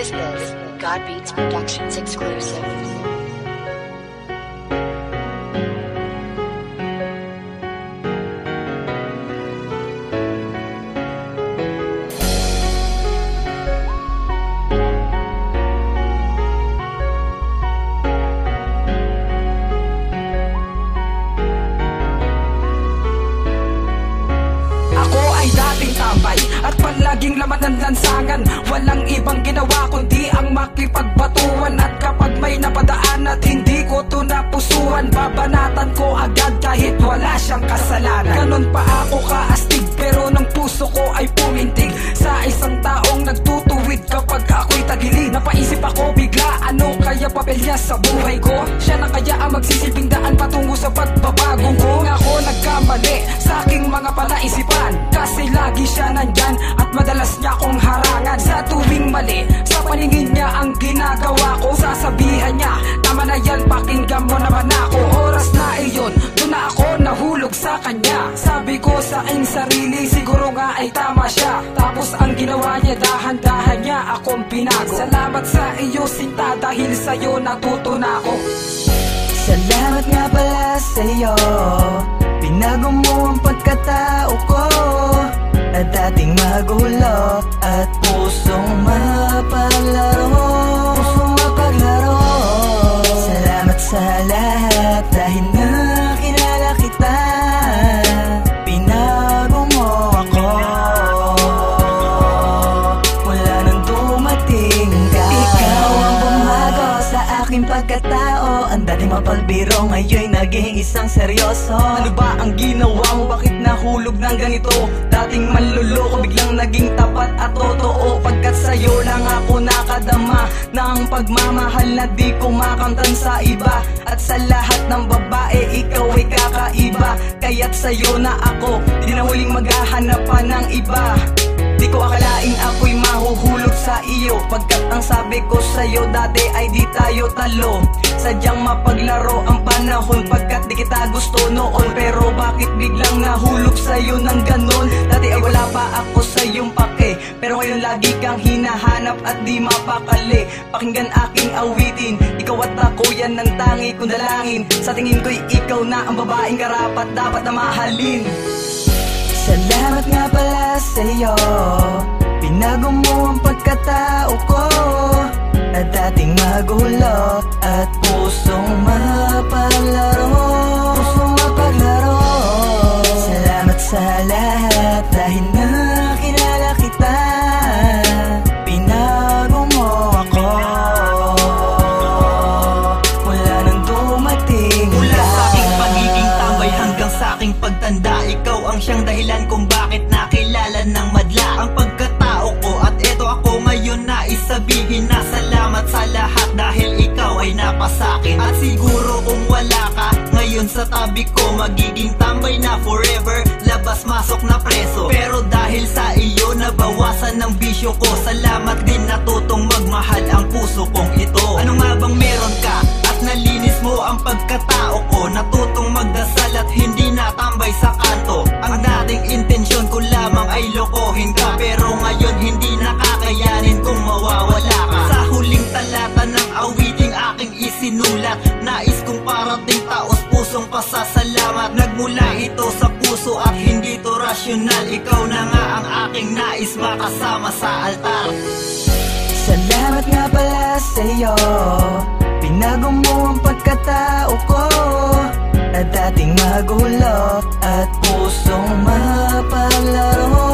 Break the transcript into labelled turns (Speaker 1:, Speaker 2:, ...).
Speaker 1: This is God Beats Productions exclusive.
Speaker 2: At palaging laman ng lansangan, walang ibang ginawa kundi ang makipagbatuan. At kapag may napadaan at hindi ko to napusuan, babanatan ko agad kahit wala siyang kasalanan. Ganon pa ako kaastig, pero ng puso ko ay pumintig sa isang taong nagtutuwid kapag ako'y tagilid. Napaisip ako bigla, ano kaya papel niya sa buhay ko? Siya na kaya ang magsisilbing daan patungo sa pagbabago ko? Kung ako nagkamali sa aking mga palaisipan, kasi lagi siya nandyan at madalas niya akong harangan. Sa tuwing mali, sa paningin niya ang ginagawa ko, sasabihan niya, tama na yan, pakinggan mo naman ako. Oras na iyon, doon na ako nahulog sa kanya. Sabi ko sa aking sarili, siguro nga ay tama siya. Tapos ang ginawa niya, dahan-dahan niya akong binago. Salamat sa iyo sinta, dahil sa'yo natuto na ako.
Speaker 3: Salamat nga pala sa'yo, binago mo ang pagkatao ko. At dating magulo at pusong mapaglaro, Salamat sa lahat dahil nakilala kita. Binago mo ako mula nang dumating ka. Ikaw ang bumago sa aking pagkatao. Ang dating mapagbiro ngayon'y naging isang seryoso. Ano ba ang ginawa mo? Bakit nahulog ng ganito? Dating manluloko, biglang naging tapat at totoo. Pagkat sa'yo lang ako nakadama ng pagmamahal na di ko makamtan sa iba. At sa lahat ng babae, ikaw ay kakaiba. Kaya't sa'yo na ako, di na huling maghahanap pa ng iba. Di ko akalaing ako'y mahuhulog sa iyo, pagkat ang sabi ko sa'yo dati ay di tayo talo. Sadyang mapaglaro ang panahon, pagkat di kita gusto noon. Pero bakit biglang nahulog sa'yo ng ganon? Dati ay wala pa ako sa'yong pake, pero ngayon lagi kang hinahanap at di mapakali. Pakinggan aking awitin, ikaw at ako yan ang tangi kong dalangin. Sa tingin ko'y ikaw na ang babaeng karapat dapat na mahalin. Salamat nga pala sa'yo, binago mo ang pagkatao ko. At dating magulo at pusong mapaglaro, Salamat sa lahat dahil nakilala kita. Binago mo ako mula nang dumating ka.
Speaker 4: Mula sa aking pagiging tambay hanggang sa aking pagtanda, ikaw ang siyang dahilan kung bakit nakilala ng madla ang pagkatao ko. At eto ako ngayon na isabihin na salamat sa lahat dahil ikaw ay napasakin. At siguro kung wala ka ngayon sa tabi ko, magiging tambay na forever, labas-masok na preso. Pero dahil sa iyo nabawasan ng bisyo ko, salamat din natutong magmahal ang puso kong ito. Ano nga bang meron ka at nalinis mo ang pagkatao ko? Natutong magdasal at hindi natambay sa kanto. Ang dating intensyon ko lamang ay lokohin ka, pero ngayon hindi nakakayanin kung mawawala ka. Sa huling talata ng awiting aking isinulat, nais kong parating taos pusong pasasalamat. Nagmula ito sa puso at hindi to rasyonal. Ikaw na nga ang aking nais makasama sa altar.
Speaker 3: Salamat nga pala sa'yo, binago mo ang pagkatao ko. At dating magulo at pusong mapaglaro,